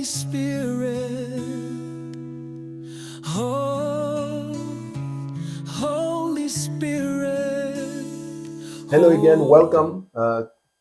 Holy Spirit, oh, Holy Spirit. Hello again, welcome.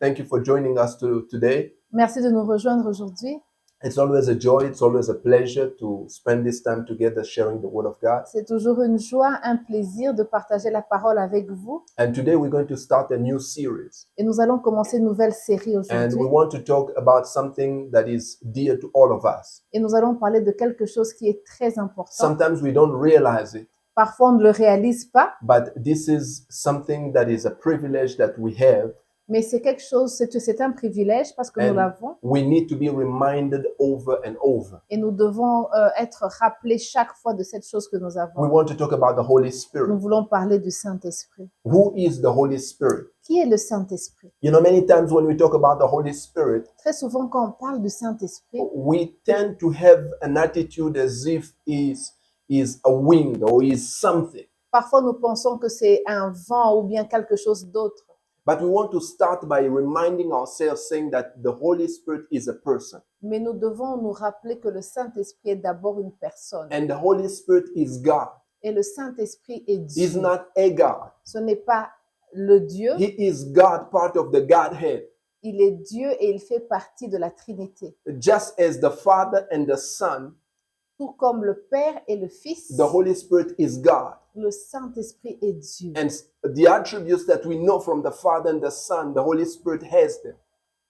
Thank you for joining us today. Merci de nous rejoindre aujourd'hui. It's always a joy, it's always a pleasure to spend this time together sharing the Word of God. C'est toujours une joie, un plaisir de partager la parole avec vous. And today we're going to start a new series. Et nous allons commencer une nouvelle série And aujourd'hui. we want to talk about something that is dear to all of us. Et nous allons parler de quelque chose qui est très important. Sometimes we don't realize it, Parfois, on ne le réalise pas, but this is something that is a privilege that we have. mais c'est quelque chose, c'est un privilège parce que nous And l'avons. we need to be reminded over and over. Et nous devons être rappelés chaque fois de cette chose que nous We avons. want to talk about the Holy Nous Spirit. voulons parler du Saint-Esprit. Who is the Holy Spirit? Qui est le Saint-Esprit? You know, many times when we talk about the Holy Spirit, Très souvent, quand on parle du Saint-Esprit, we tend to have an attitude as if is a wind or is something. parfois nous pensons que c'est un vent ou bien quelque chose d'autre. But we want to start by reminding ourselves saying that the Holy Spirit is a person. Mais nous devons nous rappeler que le Saint-Esprit est d'abord une personne. And the Holy Spirit is God. Et le Saint-Esprit est He's Dieu. not a God. Ce n'est pas le Dieu, He is God, part of the Godhead. il est Dieu et il fait partie de la Trinité. Just as the Father and the Son, Tout comme le Père et le Fils, the Holy Spirit is God. le Saint-Esprit est Dieu. And the attributes that we know from the Father and the Son, the Holy Spirit has them.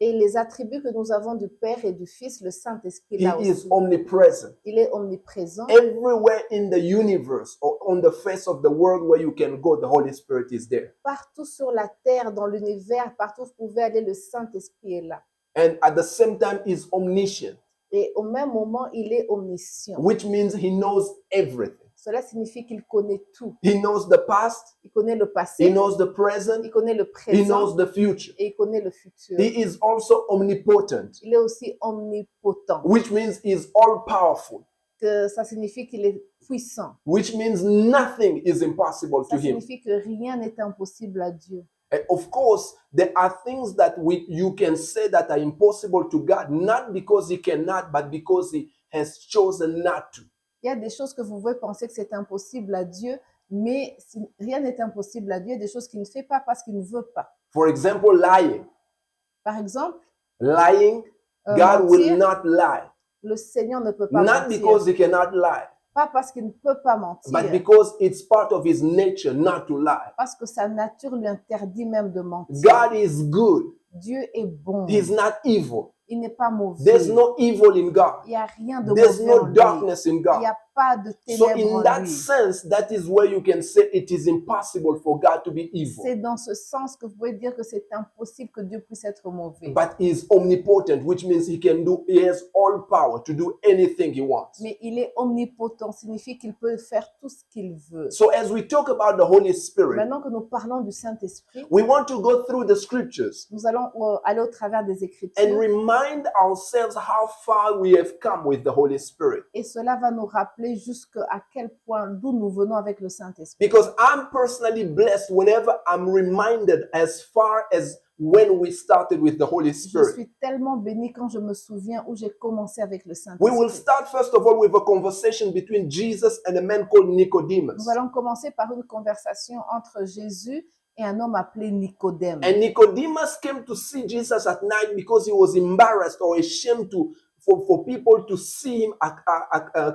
Et les attributs que nous avons du Père et du Fils, le Saint-Esprit He là is aussi. omnipresent. Il est omniprésent. Everywhere in the universe or on the face of the world where you can go, the Holy Spirit is there. Partout sur la terre, dans l'univers, partout où vous pouvez aller, le Saint-Esprit est là. And at the same time, he's omniscient, Et au même moment, il est omniscient. which means he knows everything. Cela signifie qu'il connaît tout. He knows the past, Il connaît le he passé, knows the present, il connaît le he présent knows the future. et il connaît le futur. He is also omnipotent, Il est aussi omnipotent. which means he's all powerful, Que ça signifie qu'il est puissant. which means nothing is impossible to Ça him. signifie que rien n'est impossible à Dieu. And of course, there are things that you can say that are impossible to God, not because he cannot, but because he has chosen not to. Il y a des choses que vous pouvez penser que c'est impossible à Dieu, mais rien n'est impossible à Dieu. Il y a des choses qu'il ne fait pas parce qu'il ne veut pas. For example, lying. Par exemple, Lying, God will mentir, not lie. le Seigneur ne peut pas Not mentir. because he cannot lie, Pas parce qu'il ne peut pas mentir, but because it's part of his nature not to lie. parce que sa nature lui interdit même de mentir. God is good. Dieu est bon. He's not evil. Il n'est pas mauvais. There's no evil in God. Il n'y a rien de There's mauvais en no lui. darkness in Il God. n'y a pas de So ténèbres in en that lui. sense, that is where you can say it is impossible for God to be evil. C'est dans ce sens que vous pouvez dire que c'est impossible que Dieu puisse être mauvais. But he's omnipotent, which means he has all power to do anything he wants. Mais il est omnipotent, signifie qu'il peut faire tout ce qu'il veut. So as we talk about the Holy Spirit, Maintenant que nous parlons du Saint-Esprit, we want to go through the scriptures nous allons aller au travers des and Écritures remind ourselves how far we have come with the Holy Spirit. et cela va nous rappeler jusqu'à quel point d'où nous venons avec le Saint-Esprit. Because I'm personally blessed whenever I'm reminded as far as when we started with the Holy Je Spirit. suis tellement bénie quand je me souviens où j'ai commencé avec le We will Saint-Esprit. start first of all with a conversation between Jesus and a man called Nicodemus. Nous allons commencer par une conversation entre Jésus et un homme appelé Nicodème. And Nicodemus came to see Jesus at night because he was embarrassed or ashamed for people to see him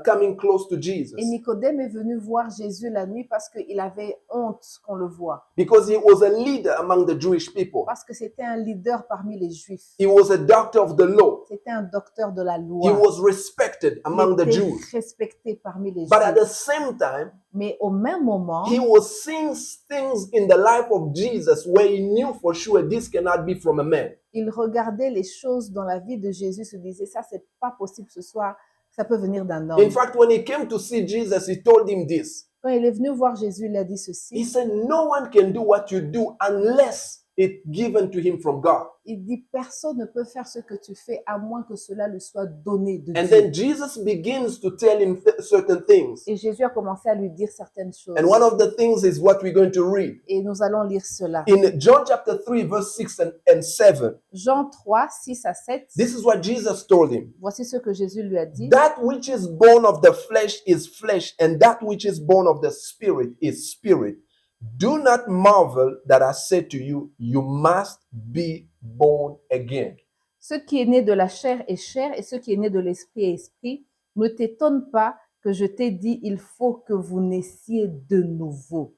coming close to Jesus. Et Nicodème est venu voir Jésus la nuit parce qu'il avait honte qu'on le voie. Because he was a leader among the Jewish people. Parce que c'était un leader parmi les Juifs. He was a doctor of the law. C'était un docteur de la He loi. was respected among Il the était Jews. respecté parmi les But at the Juifs. same time, Mais au même moment, he was seeing things in the life of Jesus where he knew for sure this cannot be from a man. il regardait les choses dans la vie de Jésus, se disait ça c'est pas possible ce soir, ça peut venir d'un homme. In fact, when he came to see Jesus, he told him this. Quand il est venu voir Jésus, il a dit He ceci. said, no one can do what you do unless it given to him from God. Il dit, personne ne peut faire ce que tu fais à moins que cela lui soit donné de And Dieu. then Jesus begins to tell him certain things. Et Jésus a commencé à lui dire certaines choses. And one of the things is what we're going to read. Et nous allons lire cela. In John chapter 3, verse 6 and 7, Jean 3, 6 à 7. this is what Jesus told him. Voici ce que Jésus lui a dit. That which is born of the flesh is flesh, and that which is born of the spirit is spirit. Do not marvel that I said to you, you must be born again. Ce qui est né de la chair est chair, et ce qui est né de l'esprit est esprit. Ne t'étonne pas que je t'ai dit, il faut que vous naissiez de nouveau.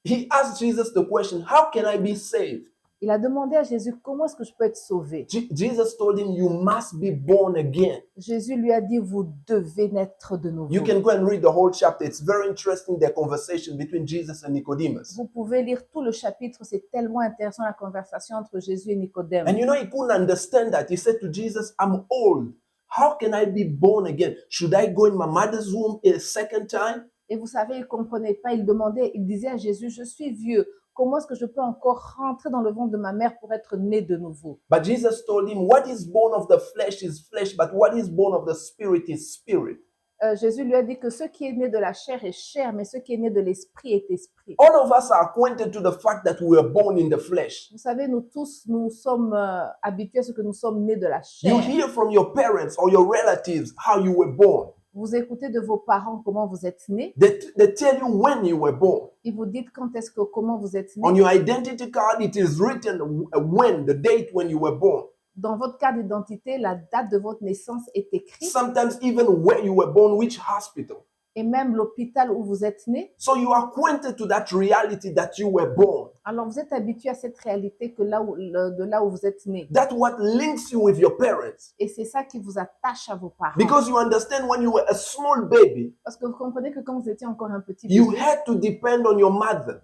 He asked Jesus the question, how can I be saved? Il a demandé à Jésus, comment est-ce que je peux être sauvé? Jesus told him, you must be born again. Jésus lui a dit, vous devez naître de nouveau. You can go and read the whole chapter. It's very interesting, the conversation between Jesus and Nicodemus. Vous pouvez lire tout le chapitre, c'est tellement intéressant la conversation entre Jésus et Nicodème. And you know, he couldn't understand that. He said to Jesus, I'm old. How can I be born again? Should I go in my mother's womb a second time? Et vous savez, il ne comprenait pas, il disait à Jésus, je suis vieux, comment est-ce que je peux encore rentrer dans le ventre de ma mère pour être né de nouveau? But Jesus told him, what is born of the flesh is flesh, but what is born of the spirit is spirit. Jésus lui a dit que ce qui est né de la chair est chair, mais ce qui est né de l'esprit est esprit. All of us are acquainted to the fact that we were born in the flesh. Vous savez, nous tous, nous sommes habitués à ce que nous sommes nés de la You chair. hear from your parents or your relatives how you were born. Vous écoutez de vos parents comment vous êtes nés. They tell you when you were born. Ils vous disent comment vous êtes On nés. your identity card, it is written when, the date when you were born. Dans votre carte d'identité, la date de votre naissance est écrite Sometimes even where you were born, which hospital. et même l'hôpital où vous êtes né. So you are acquainted to that reality that you were born. Alors vous êtes habitué à cette réalité que de là où vous êtes né. That's what links you with your parents. Et c'est ça qui vous attache à vos parents. Because you understand when you were a small baby, Parce que vous comprenez que quand vous étiez encore un petit you bébé, had to depend on your mother.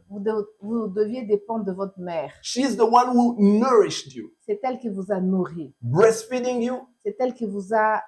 vous deviez dépendre de votre mère. She's the one who nourished you, C'est elle qui vous a nourri. breastfeeding you, C'est elle qui vous a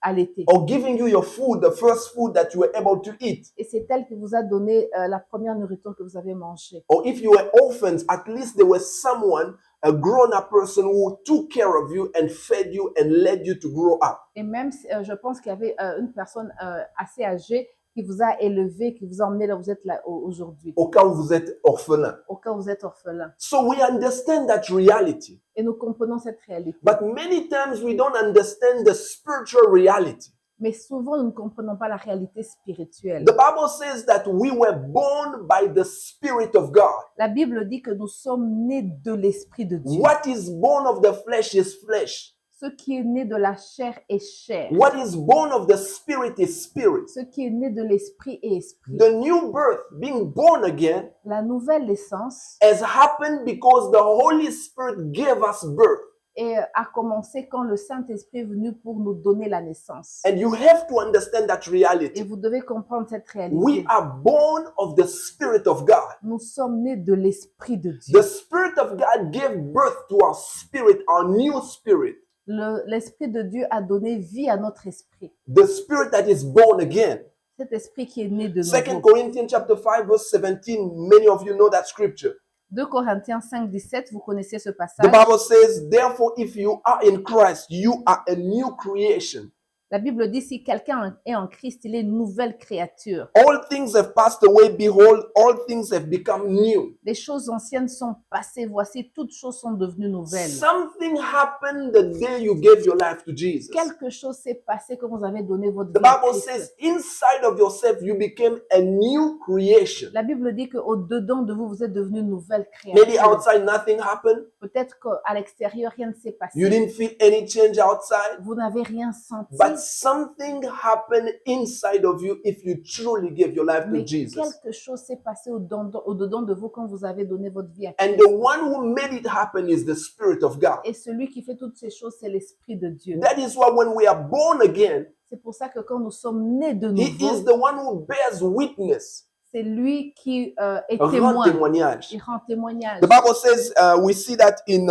allaité. or giving you your food, the first food that you were able to eat. Et c'est elle qui vous a donné la première nourriture que vous avez mangée. Or if you were orphans, at least there was someone, a grown-up person who took care of you and fed you and led you to grow up. Et même, je pense qu'il y avait une personne assez âgée qui vous a élevé, qui vous a emmené là où vous êtes là aujourd'hui, Au cas où vous êtes orphelin. au cas où vous êtes orphelin. So we understand that reality. Et nous comprenons cette réalité. But many times we don't understand the spiritual reality. Mais souvent, nous ne comprenons pas la réalité spirituelle. The Bible says that we were born by the Spirit of God. La Bible dit que nous sommes nés de l'Esprit de Dieu. What is born of the flesh is flesh. Ce qui est né de la chair est chair. What is born of the Spirit is spirit. Ce qui est né de l'Esprit est esprit. The new birth, being born again, La nouvelle naissance has happened because the Holy Spirit gave us birth. a commencé quand le Saint-Esprit est venu pour nous donner la naissance. And you have to understand that Et reality. vous devez comprendre cette We réalité. are born of the Spirit of God. Nous sommes nés de l'Esprit de Dieu. The Spirit of God gave birth to our spirit, our new spirit. L'Esprit de Dieu a donné vie à notre esprit. The spirit that is born again. Cet esprit qui est né de 2 nouveau. Corinthians chapter 5 verse 17, many of you know that scripture. 2 Corinthiens 5, 17, vous connaissez ce The passage. Bible says, therefore, if you are in Christ, you are a new creation. La Bible dit, si quelqu'un est en Christ, il est une nouvelle créature. All things have passed away. Behold, all things have become new. Les choses anciennes sont passées. Voici, toutes choses sont devenues nouvelles. Something happened the day you gave your life to Jesus. Quelque chose s'est passé quand vous avez donné votre The vie à Bible Christ. says, inside of yourself, you became a new creation. La Bible dit qu'au-dedans de vous, vous êtes devenu une nouvelle Maybe créature. outside nothing happened. Peut-être qu'à l'extérieur, rien ne s'est passé. You didn't feel any change outside. Vous n'avez rien senti. But something happened inside of you if you truly gave your life to Mais Jesus. quelque chose s'est passé au-dedans de vous quand vous avez donné votre vie à And Christ. the one who made it happen is the Spirit of God. Et celui qui fait toutes ces choses, c'est l'Esprit de Dieu. That is why when we are born again, C'est pour ça que quand nous sommes nés de He is nouveau, the one who bears witness, c'est lui qui est rend témoin. témoignage. Il rend témoignage. The Bible says, we see that in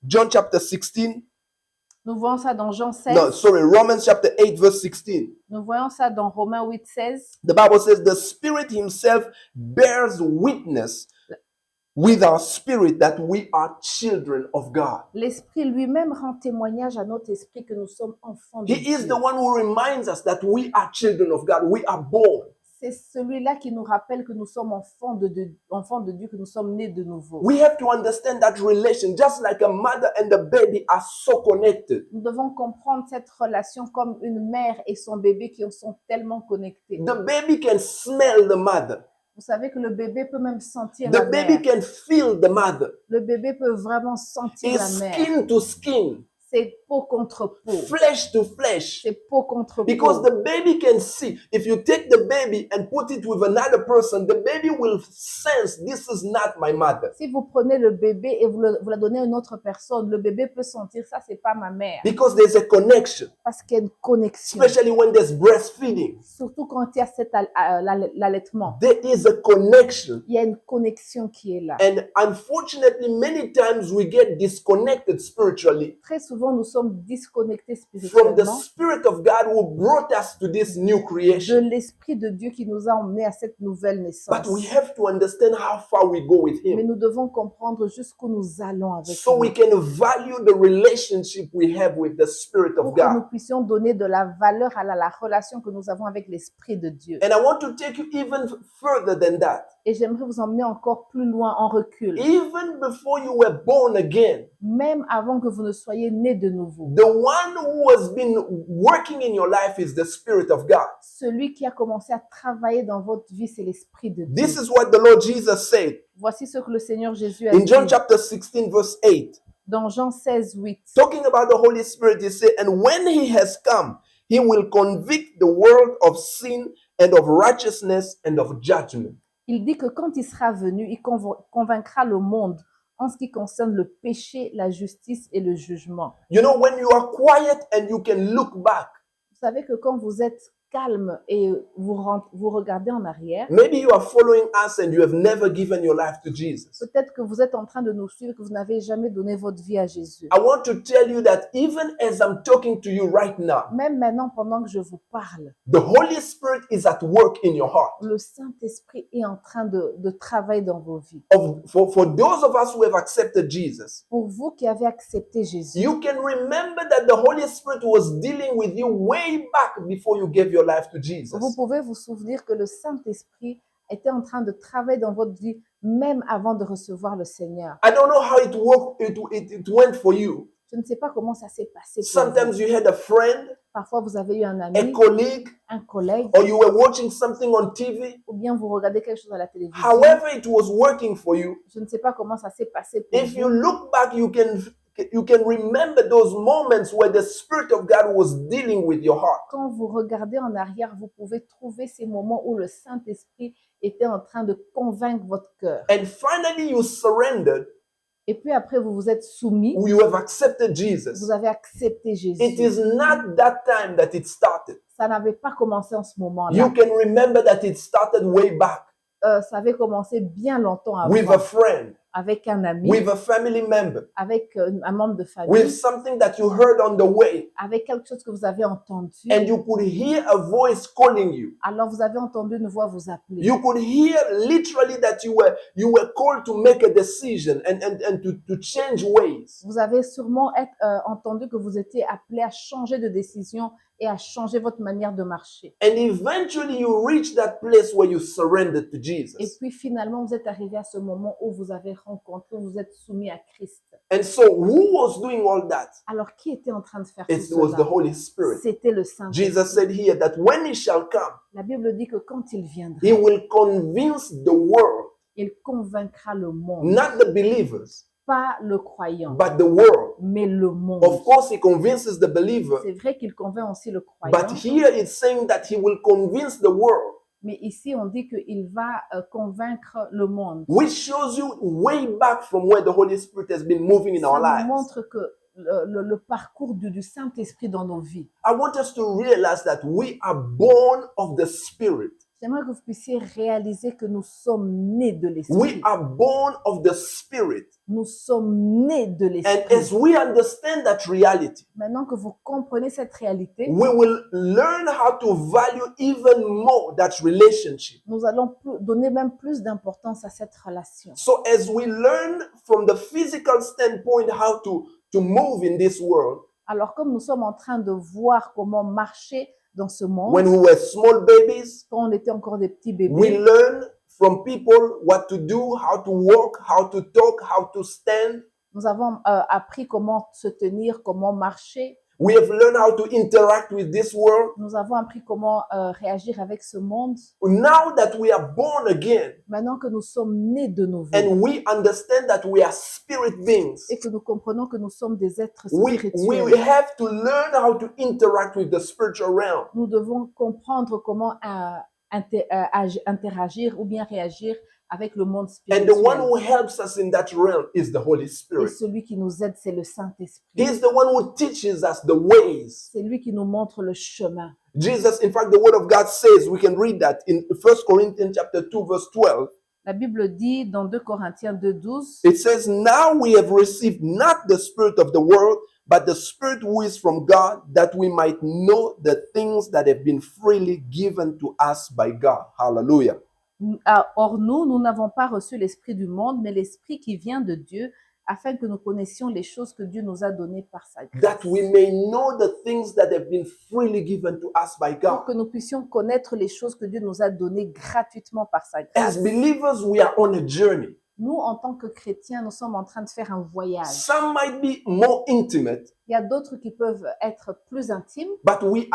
John chapter 16. Nous voyons ça dans Jean 16. No, sorry, Romans chapter 8, verse 16. Nous voyons ça dans Romains 8, 16. The Bible says, the Spirit Himself bears witness with our spirit that we are children of God. L'Esprit lui-même rend témoignage à notre esprit que nous sommes enfants de He is Dieu. the one who reminds us that we are children of God. We are born. C'est celui-là qui nous rappelle que nous sommes enfants de Dieu, que nous sommes nés de nouveau. We have to understand that relation, just like a mother and a baby are so connected. Nous devons comprendre cette relation comme une mère et son bébé qui sont tellement connectés. The baby can smell the mother. Vous savez que le bébé peut même sentir The la baby mère. can feel the mother. Le bébé peut vraiment sentir It's la mère. skin to skin, C'est peau contre peau. flesh to flesh. C'est peau contre Because peau. the baby can see. If you take the baby and put it with another person, the baby will sense this is not my mother. Si vous prenez le bébé et vous la donnez à une autre personne, le bébé peut sentir ça, c'est pas ma mère. Because there's a connection, Parce qu'il y a une connexion. especially when there's breastfeeding. Surtout quand il y a l'allaitement. There is a connection. Il y a une connexion qui est là. And unfortunately, many times we get disconnected spiritually Très souvent, nous sommes disconnectés from the spirituellement Spirit of God who brought us to this new de creation. l'Esprit de Dieu qui nous a emmenés à cette nouvelle naissance. But we have to understand how far we go with Mais Him nous devons comprendre jusqu'où nous allons avec so we lui. can value the relationship we have with the Spirit of Pour que nous God. puissions donner de la valeur à la relation que nous avons avec l'Esprit de Dieu. And I want to take you even further than that. Et j'aimerais vous emmener encore plus loin en recul. Even before you were born again, Même avant que vous ne soyez nés de nouveau. the one who has been working in your life is the Spirit of God. Celui qui a commencé à travailler dans votre vie, c'est l'Esprit de Dieu. This is what the Lord Jesus said Voici ce que le Seigneur Jésus a in John dit chapter 16, verse 8. dans Jean 16, 8. Talking about the Holy Spirit, he said, and when he has come, he will convict the world of sin and of righteousness and of judgment. Il dit que quand il sera venu, il convaincra le monde en ce qui concerne le péché, la justice et le jugement. You know, when you are quiet and you can look back, Vous savez que quand vous êtes calme et vous regardez en arrière, maybe you are following us and you have never given your life to Jesus. peut-être que vous êtes en train de nous suivre, que vous n'avez jamais donné votre vie à Jésus. I want to tell you that even as I'm talking to you right now, Même maintenant, pendant que je vous parle, the Holy Spirit is at work in your heart. le Saint-Esprit est en train de travailler dans vos vies. For those of us who have accepted Jesus, Pour vous qui avez accepté Jésus, you can remember that the Holy Spirit was dealing with you way back before you gave your life to Jesus. vous pouvez vous souvenir que le Saint-Esprit était en train de travailler dans votre vie même avant de recevoir le Seigneur. I don't know how it went for you. Je ne sais pas comment ça s'est passé pour vous. Sometimes you had a friend, Parfois, vous avez eu un a ami, colleague, un collègue, or you were watching something on TV. ou bien vous regardez quelque chose à la télévision. However it was working for you, Je ne sais pas comment ça s'est passé pour if you vous. look back, you can remember those moments where the Spirit of God was dealing with your heart. Quand vous regardez en arrière, vous pouvez trouver ces moments où le Saint-Esprit était en train de convaincre votre cœur. And finally, you surrendered. Et puis après, vous vous êtes soumis, You have accepted Jesus. vous avez accepté Jésus. It is not that time that it started. Ça n'avait pas commencé en ce moment-là. You can remember that it started way back Ça avait commencé bien longtemps avant, with a friend, avec un ami, with a family member, avec un membre de with famille, something that you heard on the way, avec quelque chose que vous avez entendu. and you could hear a voice calling you. Alors vous avez entendu une voix vous appeler. You could hear literally that you were called to make a decision and to change ways. Vous avez sûrement entendu que vous étiez appelé à changer de décision et à changer votre manière de marcher. And eventually you reach that place where you surrendered to Et Jesus. puis finalement, vous êtes arrivé à ce moment où vous avez rencontré, où vous êtes soumis à Christ. And so who was doing all that? Alors qui était en train de faire tout It was the cela? Holy Spirit. C'était le Saint-Esprit. Jesus said here that when he shall come, La Bible dit que quand il viendra, he will convince the world, il convaincra le monde, not the believers, pas le croyant, but the world. mais le monde. Of course, he convinces the believer, C'est vrai qu'il convainc aussi le croyant, but here it's saying that he will convince the world, mais ici on dit qu'il va convaincre le monde. which shows you way back from where the Holy Spirit has been moving in Ça our nous lives. montre que le parcours du Saint-Esprit dans nos vies. I want us to realize that we are born of the Spirit. J'aimerais que vous puissiez réaliser que nous sommes nés de We l'Esprit. are born of the Spirit. Nous sommes nés de And l'Esprit. as we understand that reality, Maintenant que vous comprenez cette réalité, we will learn how to value even more that relationship. nous allons donner même plus d'importance à cette relation. So as we learn from the physical standpoint how to move in this world, Alors, comme nous sommes en train de voir comment marcher dans ce monde, when we were small babies, quand on était encore des petits we bébés, learn from people what to do, how to walk, how to talk, how to stand. nous avons appris comment se tenir, comment marcher. We have learned how to interact with this world. Nous avons appris comment réagir avec ce monde. Now that we are born again Maintenant que nous sommes nés de nouveau and we understand that we are spirit beings, et que nous comprenons que nous sommes des êtres we spirituels, have to learn how to interact with the spiritual realm. nous devons comprendre comment interagir ou bien réagir avec le monde And the one spirituel. who helps us in that realm is the Holy Et Spirit. celui qui nous aide, c'est le Saint-Esprit. He's the one who teaches us the ways. C'est lui qui nous montre le chemin. Jesus, in fact, the word of God says, we can read that in 1 Corinthians chapter 2, verse 12. La Bible dit dans 2 Corinthiens 2:12, It says, now we have received not the spirit of the world, but the Spirit who is from God, that we might know the things that have been freely given to us by God. Hallelujah. Or nous n'avons pas reçu l'esprit du monde, mais l'esprit qui vient de Dieu, afin que nous connaissions les choses que Dieu nous a données par sa grâce. That we may know the things that have been freely given to us by Pour God. que nous puissions connaître les choses que Dieu nous a données gratuitement par sa grâce. As believers, we are on a journey. Nous, en tant que chrétiens, nous sommes en train de faire un voyage. Some might be more intimate, Il y a d'autres qui peuvent être plus intimes, but we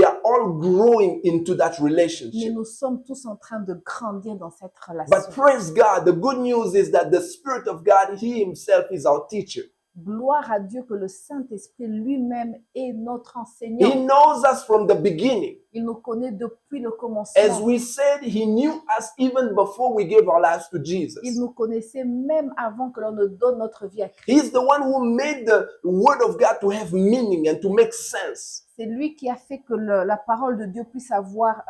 are all growing into that mais relationship. nous sommes tous en train de grandir dans cette But relation. praise God, the good news is that the Spirit of God, He Himself is our teacher. Gloire à Dieu que le Saint-Esprit lui-même est notre He enseignant. knows us from the beginning. Il nous connaît depuis le As commencement. we said, He knew us even before we gave our lives to Il Jesus. nous connaissait même avant que l'on ne donne notre vie à Christ. He's the one who made the Word of God to have meaning and to make sense. C'est lui qui a fait que la parole de Dieu puisse avoir,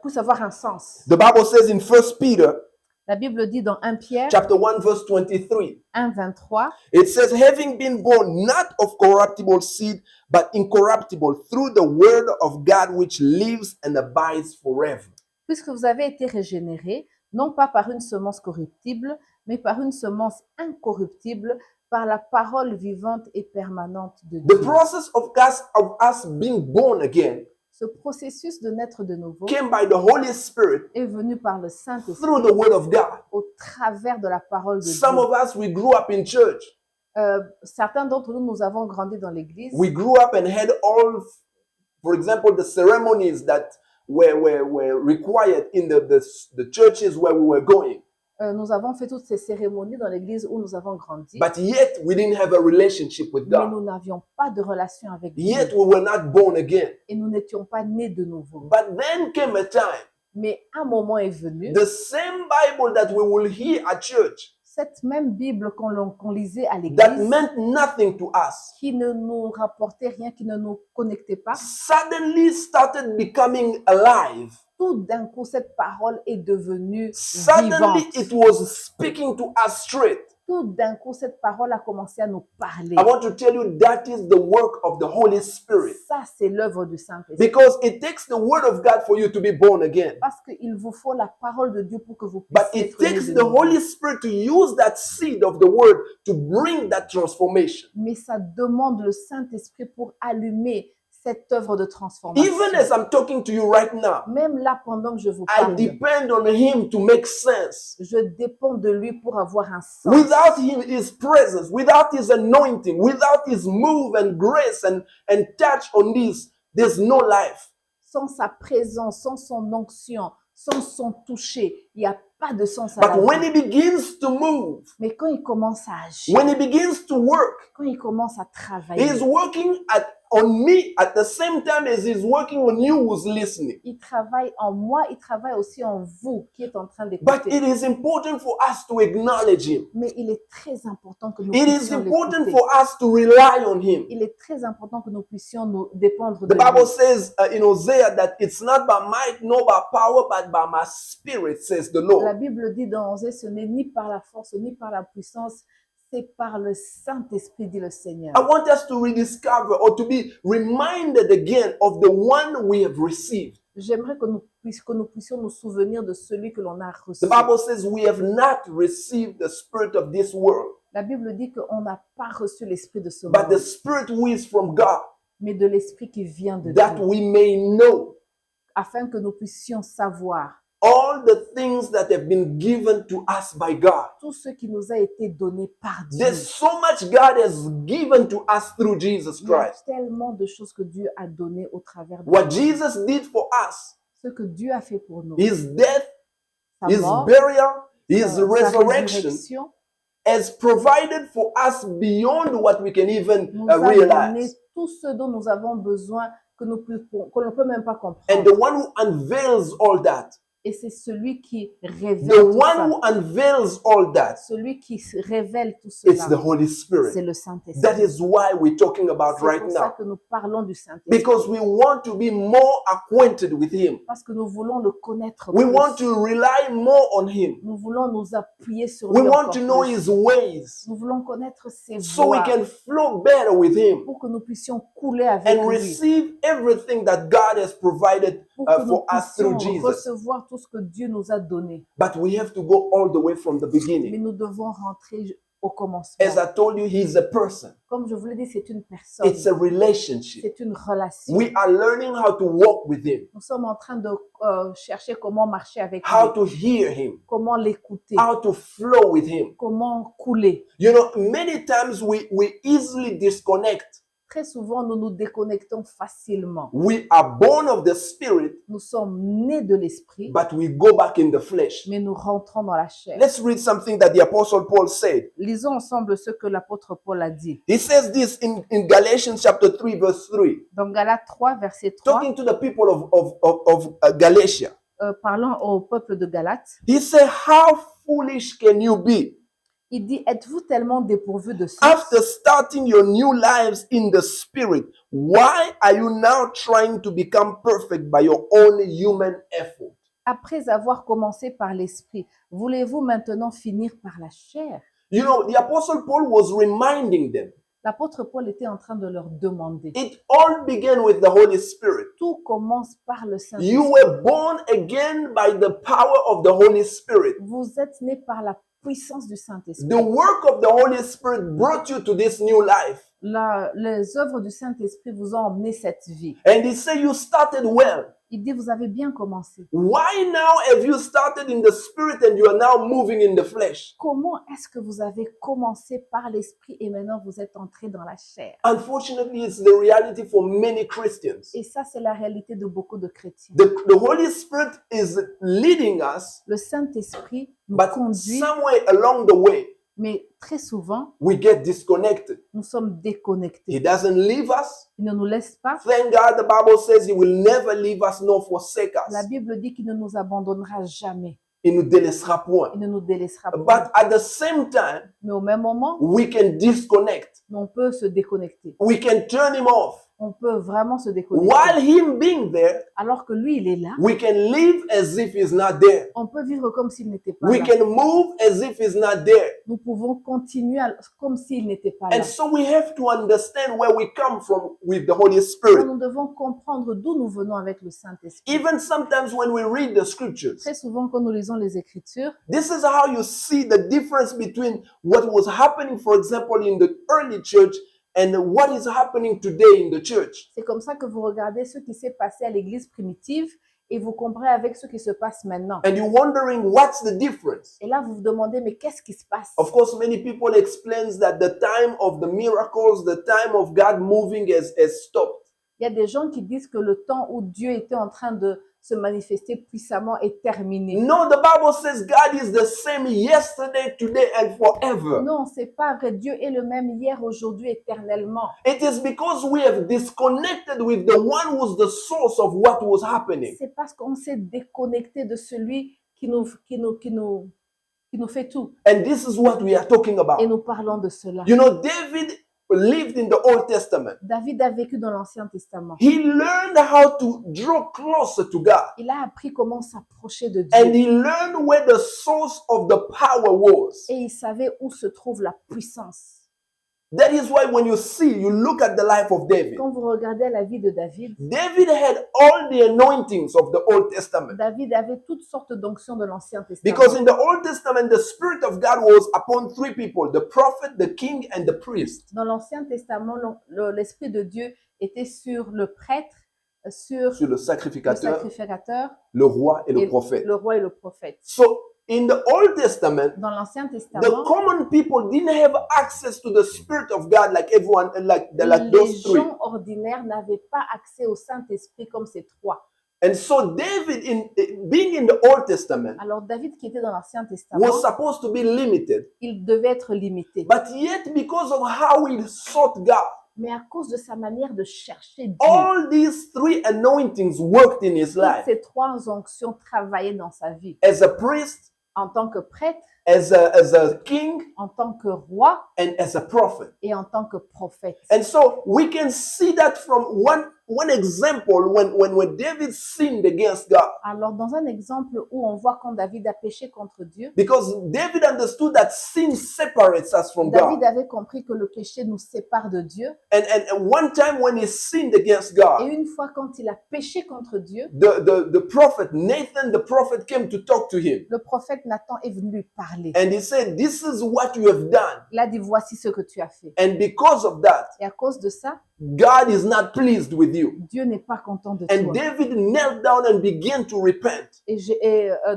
puisse avoir un sens. The Bible says in 1 Peter La Bible dit dans 1 Pierre chapter 1, verse 23, 1:23, it says, having been born not of corruptible seed, but incorruptible, through the word of God which lives and abides forever. puisque vous avez été régénérés, non pas par une semence corruptible, mais par une semence incorruptible, par la parole vivante et permanente de The Dieu. process of us being born again Ce processus de naître de nouveau came by the Holy Spirit est venu par le Saint-Esprit through the word of God. au travers de la parole de Some Dieu. of us, we grew up in church. Certains d'entre nous, nous avons grandi dans l'église. We grew up and had all, for example, the ceremonies that were required in the churches where we were going. Nous avons fait toutes ces cérémonies dans l'église où nous avons grandi. But yet we didn't have a relationship with Mais God. nous n'avions pas de relation avec Dieu. Yet we were not born again. Et nous n'étions pas nés de nouveau. But then came a time, Mais un moment est venu, the same Bible that we will hear at church, cette même Bible qu'on lisait à that l'église, meant nothing to us, qui ne nous rapportait rien, qui ne nous connectait pas, suddenly started becoming alive. tout d'un coup, cette parole est devenue Suddenly vivante. it was speaking to us straight. Tout d'un coup, cette parole a commencé à nous parler. I want to tell you that is the work of the Holy Spirit. Ça, c'est l'œuvre du Saint-Esprit. Because it takes the word of God for you to be born again. Parce qu'il vous faut la parole de Dieu pour que vous But puissiez it être nés takes de the nouveau. Holy Spirit to use that seed of the word to bring that transformation. Mais ça demande le Saint-Esprit pour allumer cette œuvre de transformation. Even as I'm talking to you right now, Même là, pendant que je vous I parle, depend on Him to make sense. je dépends de lui pour avoir un sens. Without His presence, without His anointing, without His move and grace and touch on this, there's no life. Sans sa présence, sans son onction, sans son toucher, il n'y a pas de sens à la But when vie. He begins to move, Mais quand il commence à agir, when He begins to work, quand il commence à travailler, He's working on me at the same time as he's working on you who's listening. Il travaille en moi, il travaille aussi en vous qui êtes en train But d'écouter. it is important for us to acknowledge him. Mais il est très important que nous It is puissions important l'écouter. for us to rely on him. Il est très important que nous puissions nous dépendre The de Bible lui. says in Hosea that it's not by might nor by power, but by my spirit, says the La Lord. Bible dit dans Osée, ce n'est ni par la force, ni par la puissance, c'est par le Saint-Esprit, dit le Seigneur. I want us to rediscover or to be reminded again of the one we have received. J'aimerais que nous puissions nous souvenir de celui que l'on a reçu. The Bible says we have not received the spirit of this world, La Bible dit qu'on n'a pas reçu l'esprit de ce but the monde, spirit who is from God, mais de l'esprit qui vient de that Dieu, we may know afin que nous puissions savoir all the things that have been given to us by God. tout ce qui nous a été donné par Dieu. There's so much God has given to us through Jesus Il y a Christ. tellement de choses que Dieu a donné au travers de What nous. Jesus did for us, Ce que Dieu a fait pour nous, his death, sa his mort, burial, his sa resurrection, résurrection, has provided for us beyond what we can even nous a donné realize. tout ce dont nous avons besoin que l'on ne peut même pas comprendre. And the one who unveils all that, Et c'est celui qui révèle the tout one ça. who unveils all that, Celui qui révèle tout it's cela, the Holy c'est Spirit. le Saint-Esprit. That is why we're talking about C'est right pour ça now. que nous parlons du Saint-Esprit. Because we want to be more acquainted with him. Parce que nous voulons le connaître We plus. want to rely more on him. Nous voulons nous appuyer sur We lui want encore to know plus. his ways Nous voulons connaître ses so we voies can flow better with him pour que nous puissions couler avec and lui. receive everything that God has provided Pour que nous for us through puissions Jesus. recevoir tout ce que Dieu nous a donné. But we have to go all the way from the Mais beginning. nous devons rentrer au commencement. As I told you, he's a person. Comme je vous l'ai dit, c'est une personne. It's a relationship. C'est une relation. We are learning how to walk with him, Nous sommes en train de chercher comment marcher avec how lui, to hear him, comment l'écouter, how to flow with him. comment couler. You know, many times we easily disconnect. Très souvent, nous nous déconnectons facilement. We are born of the spirit, Nous sommes nés de l'esprit, but we go back in the flesh. mais nous rentrons dans la chair. Let's read something that the Apostle Paul said. Lisons ensemble ce que l'apôtre Paul a dit. He says this in Galatians chapter 3, verse 3, Dans Galates 3, verset 3, talking to the people of Galatia. parlant au peuple de Galates, He said, how foolish can you be? il dit, êtes-vous tellement dépourvus de After sens? starting your new lives in the spirit, why are you now trying to become perfect by your own human effort? Après avoir commencé par l'esprit, voulez-vous maintenant finir par la chair? You know, the Apostle Paul was reminding them, L'apôtre Paul était en train de leur demander. it all began with the Holy Spirit. Tout commence par le You Saint-Esprit. were born again by the power of the Holy Spirit. Vous êtes nés par la puissance du Saint-Esprit. The work of the Holy Spirit brought you to this new life. Les œuvres du Saint-Esprit vous ont emmené cette vie. And he said you started well. Il dit, vous avez bien commencé. Why now have you started in the spirit and you are now moving in the flesh? Comment est-ce que vous avez commencé par l'Esprit et maintenant vous êtes entré dans la chair? Unfortunately, it's the reality for many Christians. Et ça, c'est la réalité de beaucoup de chrétiens. The Holy Spirit is leading us, Le Saint-Esprit nous but conduit, somewhere along the way, mais très souvent, we get disconnected. nous sommes He déconnectés. doesn't leave us. Il ne nous laisse pas. Thank God the Bible says he will never leave us nor forsake La us. Bible dit qu'il ne nous abandonnera jamais. Il nous délaissera point. Il ne nous délaissera pas. But at the same time, Mais au même moment, we can disconnect. on peut se déconnecter. We can turn him off. On peut vraiment se déconnecter. While him being there, Alors que lui, il est là, we can live as if he's not there. on peut vivre comme s'il n'était pas We là. can move as if he's not there. Nous pouvons continuer comme s'il n'était pas là. And so we have to understand where we come from with the Holy Donc, Spirit. nous devons comprendre d'où nous venons avec le Saint-Esprit. Even sometimes when we read the scriptures, Très souvent, quand nous lisons les Écritures, this is how you see the difference between what was happening, for example, in the early church and what is happening today in the church. c'est comme ça que vous regardez ce qui s'est passé à l'Église primitive et vous comparez avec ce qui se passe maintenant. And you're wondering what's the difference. Et là, vous vous demandez, mais qu'est-ce qui se passe? Of course, many people explains that the time of the miracles, the time of God moving has stopped. Il y a des gens qui disent que le temps où Dieu était en train de se manifester puissamment est terminé. No, the Bible says God is the same yesterday, today, and forever. Non, c'est pas vrai. Dieu est le même hier, aujourd'hui, éternellement. It is because we have disconnected with the one who's the source of what was happening. C'est parce qu'on s'est déconnecté de celui qui nous fait tout. And this is what we are talking Et about. nous parlons de cela. You know, David lived in the Old Testament. David a vécu dans l'Ancien Testament. He learned how to draw closer to God. Il a appris comment s'approcher de And Dieu. he learned where the source of the power was. Et il savait où se trouve la puissance. That is why when you look at the life of David. Quand vous regardez la vie de David, David had all the anointings of the Old Testament. David avait toutes sortes d'onctions de l'Ancien Testament. Because in the Old Testament, the Spirit of God was upon three people, the prophet, the king, and the priest. Dans l'Ancien Testament, l'Esprit de Dieu était sur le prêtre, sur Sur le le sacrificateur, sacrificateur, le roi et et le prophète. le roi et le prophète. So in the Old Testament, Dans l'Ancien the Testament, common people didn't have access to the Spirit of God like everyone, like les those three. gens ordinaires n'avaient pas accès au Saint-Esprit comme ces trois. And so David, being in the Old Testament, Alors David, qui était dans l'Ancien Testament, was supposed to be limited. il devait être limité. But yet, because of how he sought God, Mais à cause de sa manière de chercher Dieu, all these three anointings worked in his toutes life. ces trois onctions travaillaient dans sa vie. As a priest, En tant que prêtre, as a king, en tant que roi and as a prophet. et en tant que prophète. And so we can see that from one example when David sinned against God. Alors, dans un exemple où on voit quand David a péché contre Dieu, Because David understood that sin separates us from David God. avait compris que le péché nous sépare de Dieu. And one time when he sinned against Et God, une fois quand il a péché contre Dieu, the prophet, Nathan the prophet, came to talk to him. le prophète Nathan est venu lui parler. And he said, "This is what you have done. Il a dit, voici ce que tu as fait. And because of that, Et à cause de ça, God is not pleased with you." Dieu n'est pas content de And toi. David knelt down and began to repent. Et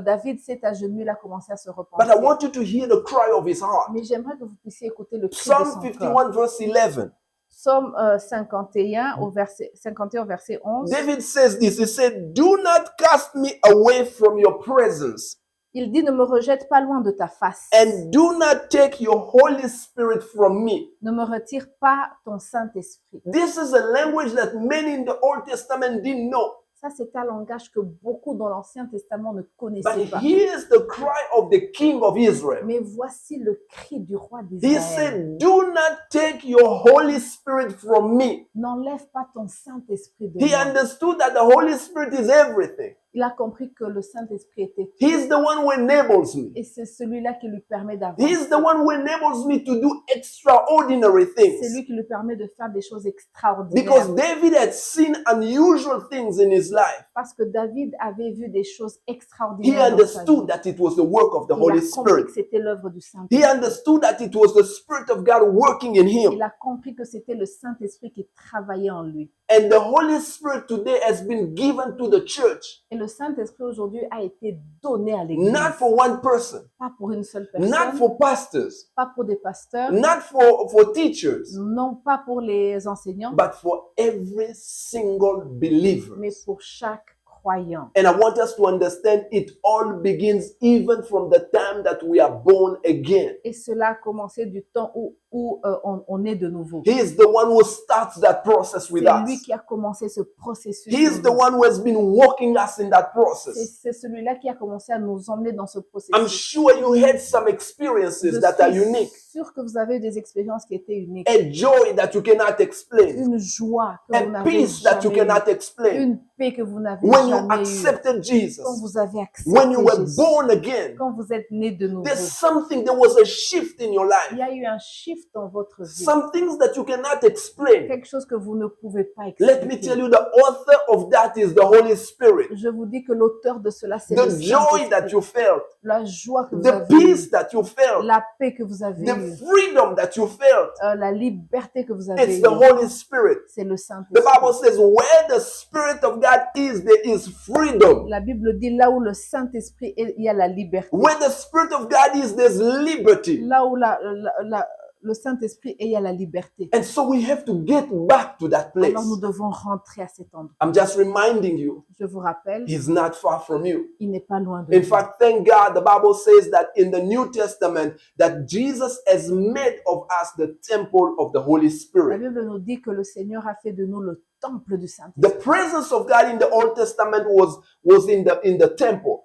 David s'est agenouillé, il a commencé à se But I repentir. want you to hear the cry of his heart. Mais j'aimerais que vous puissiez écouter le cri de Psalm son cœur. 51, verse 11. Psaume 51 au verset 11. David says this. He said, "Do not cast me away from your presence, Il dit, ne me rejette pas loin de ta face. and do not take your Holy Spirit from me." Ne me retire pas ton Saint-Esprit. This is a language that many in the Old Testament didn't know. Ça, c'est un langage que beaucoup dans l'Ancien Testament ne But connaissaient pas. here's the cry of the King of Israel. Mais voici le cri du roi He d'Israël. said, "Do not take your Holy Spirit from me." N'enlève pas ton Saint-Esprit de He moi. understood that the Holy Spirit is everything. Il a compris que le Saint-Esprit était tout. He's the one who enables me. Et c'est celui-là qui lui permet d'avancer. He's the one who enables me to do extraordinary C'est things. lui qui lui permet de faire des choses extraordinaires. Because David had seen unusual things in his life. Parce que David avait vu des choses He extraordinaires dans sa vie. understood that it was the work of the Il Holy a compris Spirit. que c'était l'œuvre du He Saint-Esprit. understood that it was the Spirit of God working in him. Il a compris que c'était le Saint-Esprit qui travaillait en lui. And the Holy Spirit today has been given to the church, Et le Saint-Esprit aujourd'hui a été donné à l'Église. not for one person, Pas pour une seule not personne, for pastors, pas pour des pasteurs, not for teachers, non pas pour les enseignants, but for every single believer. mais pour chaque croyant. And I want us to understand it all begins even from the time that we are born again. Et cela a commencé du temps où on est de nouveau. He is the one who starts that process with C'est lui us. qui a commencé ce processus. He is the one who has been walking us in that process. C'est celui-là qui a commencé à nous emmener dans ce I'm processus. sure you had some experiences Je that are suis unique, sûre que vous avez eu des expériences qui étaient uniques. a joy that you cannot explain, Une joie que vous a n'avez peace that you jamais cannot eue. explain. Une paix que vous n'avez When you jamais eue. accepted Quand Jesus, vous avez accepté when you were Jésus. born again, Quand vous êtes né de nouveau. there was a shift in your Il life. y a eu un shift dans votre vie. Some things that you cannot explain. Quelque chose que vous ne pouvez pas Let me tell expliquer. you, the author of that is the Holy Spirit. Je vous dis que l'auteur de cela, c'est le The joy that Saint-Esprit. you felt, La joie que vous the avez peace eue, that you felt, la paix que vous avez the eue, freedom that you felt. la liberté que vous avez It's eue, the Holy Spirit. c'est le The Saint-Esprit. Bible says, where the Spirit of God is, there is freedom. La Bible dit là où le Saint-Esprit est, il y a la liberté. Where the Spirit of God is, there's liberty. Là où le Saint-Esprit ayant la liberté. And so we have to get back to that place. Alors nous devons rentrer à cet endroit. I'm just reminding you, Je vous rappelle, he's not far from you. il n'est pas loin de In nous. fact, thank God, the Bible says that in the New Testament, that Jesus has made of us the temple of the Holy La Spirit. Bible nous dit que le Seigneur a fait de nous le temple du The Saint-Esprit. presence of God in the Old Testament was in the temple.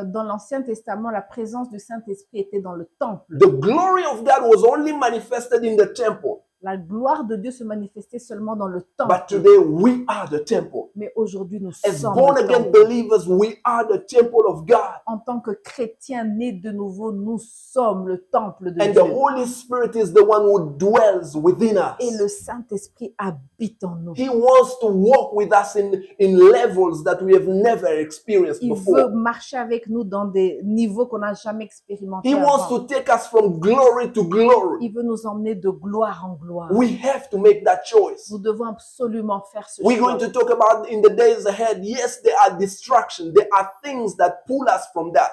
Dans l'Ancien Testament, la présence du Saint-Esprit était dans le temple. The glory of God was only manifested in the temple. La gloire de Dieu se manifestait seulement dans le temple. But today we are the temple. Mais aujourd'hui, nous As sommes born le again temple. believers, we are the temple of God. En tant que chrétiens nés de nouveau, nous sommes le temple de And the Dieu. Holy Spirit is the one who dwells within Et le us. Saint-Esprit habite en nous. He wants to walk with us in levels that we have never experienced Il veut before. marcher avec nous dans des niveaux qu'on n'a jamais expérimentés He wants avant. to take us from glory to glory. Il veut nous emmener de gloire en gloire. We have to make that choice. Nous devons absolument faire ce We're choix. going to talk about in the days ahead. Yes, there are distractions. There are things that pull us from that.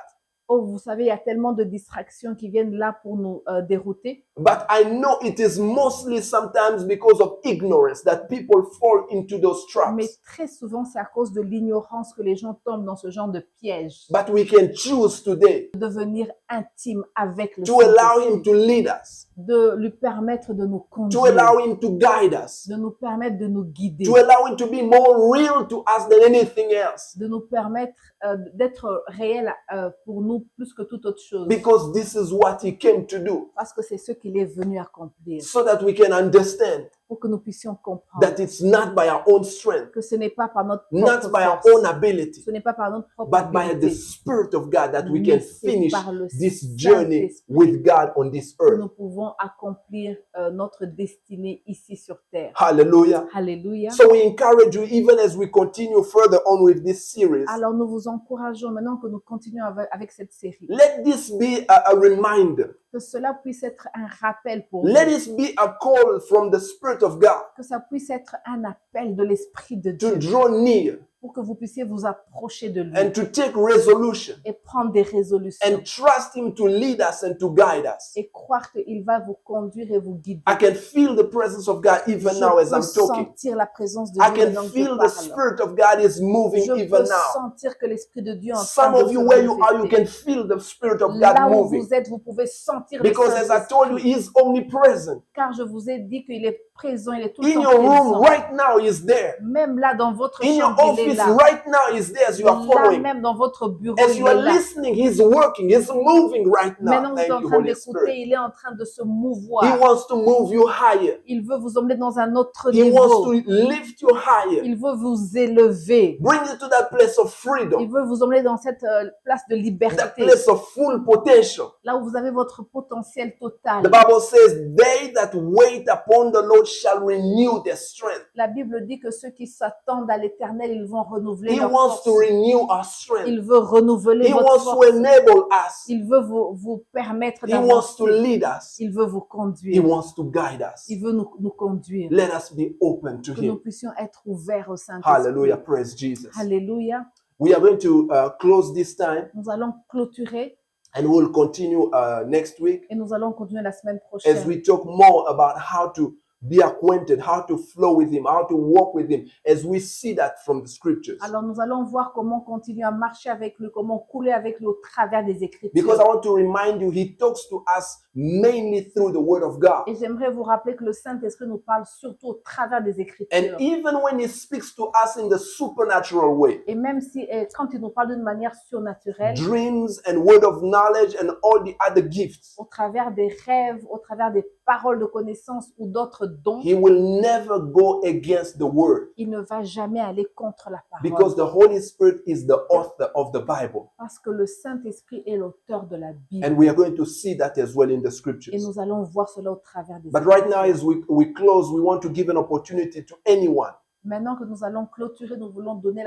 Oh, vous savez, il y a tellement de distractions qui viennent là pour nous dérouter. But I know it is mostly sometimes because of ignorance that people fall into those Mais traps. très souvent, c'est à cause de l'ignorance que les gens tombent dans ce genre de piège. But we can choose today De devenir intime avec le to allow Saint-Esprit, Him to lead us, de lui permettre de nous to conduire, allow Him to guide us, de nous permettre de nous guider, to allow Him to be more real to us than anything else. de nous permettre d'être réel pour nous plus que toute autre chose. Because this is what He came to do, Parce que c'est ce qu'il est venu accomplir. so that we can understand Pour que nous puissions comprendre that it's not by our own strength, que ce n'est pas par notre not propre by our force, own ability, ce n'est pas par notre propre but by the abilité, Spirit of God that we mais can c'est finish par le this journey Saint-Esprit with God on this que earth. nous pouvons accomplir notre destinée ici sur terre. Hallelujah. Alléluia. So we encourage you, even as we continue further on with this series, Alors nous vous encourageons maintenant que nous continuons avec cette série. let this be a reminder. Que cela puisse être un rappel pour Let vous. it be a call from the Spirit of God Que ça puisse être un appel de l'Esprit de to Dieu draw near pour que vous puissiez vous approcher de lui and to take resolution et prendre des résolutions and trust Him to lead us and to guide us. et croire qu'il va vous conduire et vous guider. I can feel the presence of God even Je now as peux I'm talking. sentir la présence de I Dieu can maintenant que je feel the parle. Spirit of God is moving Je even peux now. sentir que l'Esprit de Dieu est en Some train de of se you, where you are, you manifester. can feel the Spirit of God Là où moving. vous êtes, vous pouvez sentir le Because as I told you, Saint-Esprit. He's omnipresent. Car je vous ai dit qu'il est présent, il est tout le In temps your room présent. right now, He's there. Même là dans votre In your chambre, il est office là. right now, He's there as you are Là following. même dans votre bureau, As il you est are là. listening, He's working, He's moving right now. Maintenant, vous êtes Thank en you, train Holy d'écouter, Spirit. il est en train de se He mouvoir. wants to move you higher. Il veut vous emmener dans un autre He wants niveau. to lift you higher. Il veut vous élever. Bring you to that place of Il freedom, veut vous emmener dans cette place de that liberté, place of full potential. là où vous avez votre potentiel The total. Bible says, they that wait upon the Lord shall renew their strength. La Bible dit que ceux qui s'attendent à l'Éternel, ils vont renouveler He leur wants force. to renew our strength. Il veut renouveler He votre wants to force. enable us. Il veut vous permettre He wants to d'avancer. lead us. Il veut vous He conduire. wants to guide us. Il veut nous conduire. Let us be open to Que nous Him. puissions être ouverts au Saint-Esprit. Hallelujah. Praise Jesus. Alléluia. We are going to close this time Nous allons clôturer and we'll continue next week et nous allons continuer la semaine as prochaine. we talk more about how to be acquainted, how to flow with Him, how to walk with Him, as we see that from the scriptures. Alors nous allons voir comment continuer à marcher avec lui, comment couler avec lui au travers des Because Écritures. I want to remind you, He talks to us mainly through the Word of God. Et j'aimerais vous rappeler que le Saint-Esprit nous parle surtout au travers des And Écritures. even when He speaks to us in the supernatural way, Et même si quand il nous parle d'une manière surnaturelle, dreams and word of knowledge and all the other gifts, au travers des rêves, au travers des paroles de connaissance ou d'autres dons, He will never go against the Word. il ne va jamais aller contre la parole. Because the Holy Spirit is the author of the Bible. Parce que le Saint-Esprit est l'auteur de la Bible. And we are going to see that as well in the Et scriptures. nous allons voir cela au travers des But right now, Écritures. as we close, we want to give an opportunity to anyone Maintenant que nous allons clôturer, nous voulons donner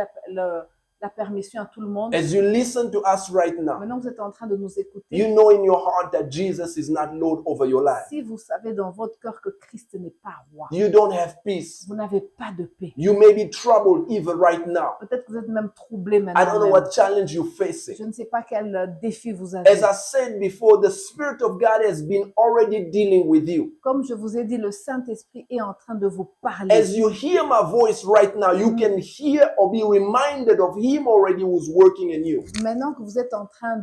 la permission à tout le monde. As you listen to us right now, Maintenant que vous êtes en train de nous écouter, you know in your heart that Jesus is not Lord over your life. si vous savez dans votre cœur que Christ n'est pas roi, You don't have peace. vous n'avez pas de paix. You may be troubled even right now. Peut-être que vous êtes même troublé I don't maintenant. know même. what challenge you're facing. Je ne sais pas quel défi vous avez. As I said before, the Spirit of God has been already dealing with you. Comme je vous ai dit, le Saint-Esprit est en train de vous parler. As you hear my voice right now, you can hear or be reminded of Him already who's working in you. Maintenant que vous êtes en train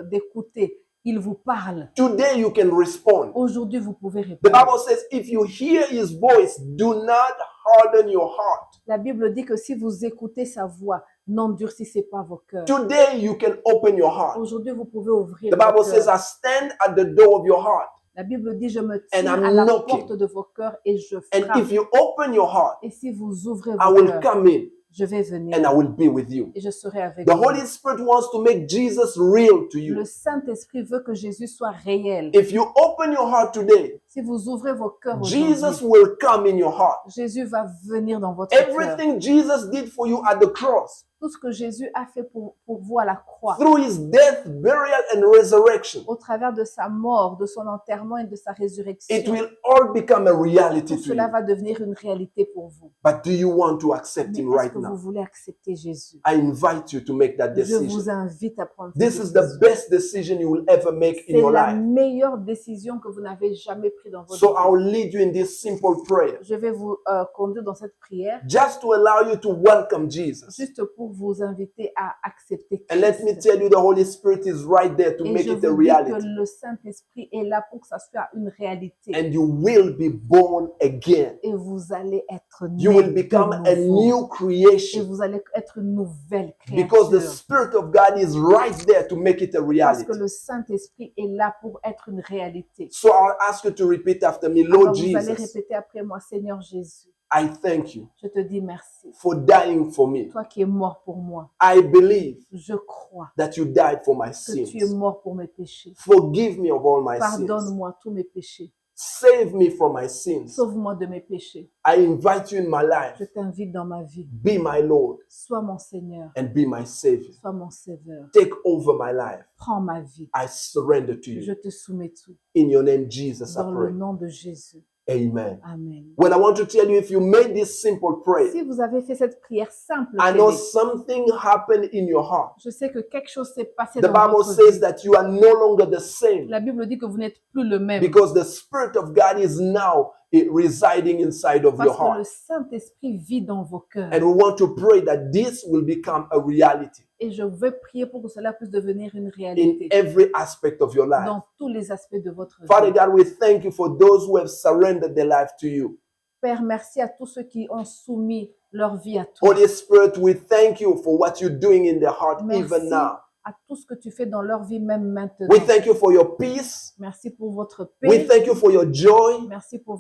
d'écouter, il vous parle. Today you can respond. Aujourd'hui, vous pouvez The répondre. Bible says, if you hear His voice, do not harden your heart. La Bible dit que si vous écoutez sa voix, n'endurcissez pas vos cœurs. Today you can open your heart. Aujourd'hui, vous pouvez ouvrir The vos Bible says, cœurs. I stand at the door of your heart. La Bible dit, je me And tiens I'm à la knocking. porte de vos cœurs et je And frappe. if you open your heart, Et si vous ouvrez I vos will cœurs, come in je vais venir and I will be with you. et je serai avec The vous. Holy Spirit wants to make Jesus real to you. Le Saint-Esprit veut que Jésus soit réel. If you open your heart today, Si vous ouvrez vos cœurs Jesus aujourd'hui, will come in your heart. Jésus va venir dans votre cœur. Everything Jesus did for you at the cross, Tout ce que Jésus a fait pour vous à la croix, through His death, burial, and resurrection, au travers de sa mort, de son enterrement et de sa it résurrection, will all become a reality tout to cela you. va devenir une réalité pour vous. But do you want to accept Mais Him est-ce right que vous now? voulez accepter Jésus? I invite you to make that Je decision. vous invite à prendre This cette is the décision. best decision you will ever make in C'est your la life. meilleure décision que vous n'avez jamais prise dans votre So I vie. will lead you in this simple prayer, Je vais vous conduire dans cette prière just to allow you to welcome Jesus. juste pour vous inviter à accepter And let me Christ. tell you, the Holy Spirit is right there to Et make je it a vous dis que reality. le Saint-Esprit est là pour que ça soit une réalité. And you will be born again. Et vous allez être You né will become de a nouveau. new Et creation vous allez être une nouvelle because the créature. Spirit of God is right there to make it a Parce reality. que le Saint-Esprit est là pour être une réalité. So I'll ask you to repeat after me, Alors Lord vous allez Jesus, répéter après moi, Seigneur Jésus, I thank you je te dis merci. for dying for me. Toi qui es mort pour moi, I believe je crois that you died for my que tu es sins. mort pour mes péchés. Forgive me of all my sins. Pardonne-moi tous mes péchés. Save me from my sins. Sauve-moi de mes péchés. I invite you in my life. Je t'invite dans ma vie. Be my Lord Sois mon Seigneur. and be my Savior. Sois mon Sauveur. Take over my life. Prends ma vie. I surrender to Je you. te soumets tout. In your name, Jesus, I Dans le pray. nom de Jésus. Amen. Amen. Well, I want to tell you, if you made this simple prayer, Si vous avez fait cette prière simple, I know Félix, something happened in your heart. je sais que quelque chose s'est passé The dans Bible votre says vie. that you are no longer the same La Bible dit que vous n'êtes plus le même. because the Spirit of God is now residing inside of your Parce que le heart. Saint-Esprit vit dans vos cœurs. And we want to pray that this will become a reality Et je veux prier pour que cela puisse devenir une in réalité every aspect of your life. dans tous les aspects de votre Father vie. God, we thank you for those who have surrendered their life to you. Père, merci à tous ceux qui ont soumis leur vie à toi. Holy Spirit, we thank you for what you're doing in their heart Merci even now. à tout ce que tu fais dans leur vie, même maintenant. We thank you for your peace. Merci pour votre We paix. thank you for your joy. Merci pour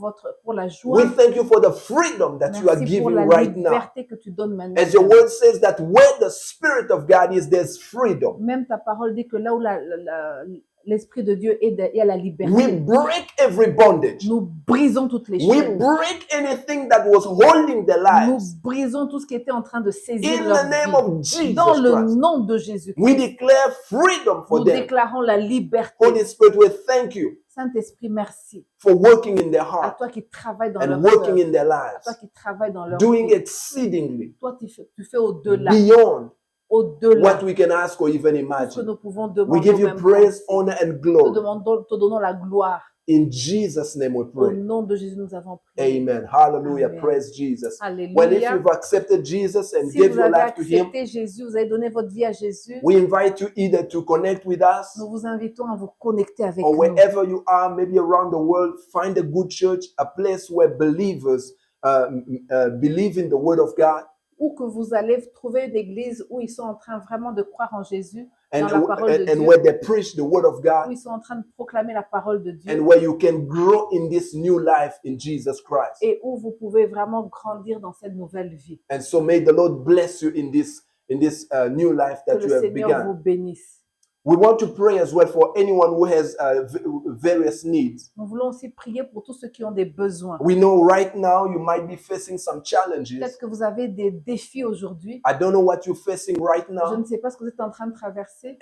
la joie. We thank you for the freedom that you are Merci pour giving la right now. liberté que tu donnes maintenant. As your word says that where the Spirit of God is, there's freedom. Même ta parole dit que là où l'Esprit de Dieu est, il y a la liberté. We break every bondage. Nous brisons toutes les We choses. break anything that was holding their Nous lives. brisons tout ce qui était en train de saisir In leur the name vie. of Jesus Dans le Christ, nom de Jésus. we declare freedom for Nous them. déclarons la liberté. Holy Spirit, we thank you Saint-Esprit, merci. for working in their À heart toi qui travailles dans and leur working cœur. in their À toi lives, qui travailles dans leur doing vie. exceedingly Toi, tu fais au-delà. beyond Au-delà what we can ask or even de ce que imagine. nous pouvons We demander. give ou you même praise, penser. honor, and Te glory. te donnons la gloire. In Jesus' name we Au pray. nom de Jésus, nous avons prié. Amen. Hallelujah. Amen. Praise Jesus. Well, if Alléluia. you've accepted Jesus and Si gave vous your avez life to Him, accepté Jésus, vous avez donné votre vie à Jésus, we invite you either to connect with us nous vous invitons à vous connecter avec or nous. wherever you are, maybe around the world, find a good church, a place where believers believe in the Word of God Où que vous allez trouver une église où ils sont en train vraiment de croire en Jésus, and, dans la parole de and Dieu, where they preach the Word of où God ils sont en train de proclamer la parole de Dieu, and where you can grow in this new life in Jesus Christ. et où vous pouvez vraiment grandir dans cette nouvelle vie. And so may the Lord bless you in this new life Que that le you have Seigneur vous begun. bénisse. We want to pray as well for anyone who has various needs. Nous voulons aussi prier pour tous ceux qui ont des besoins. We know right now you might be facing some challenges. Peut-être que vous avez des défis aujourd'hui. I don't know what you're facing right Je now. ne sais pas ce que vous êtes en train de traverser.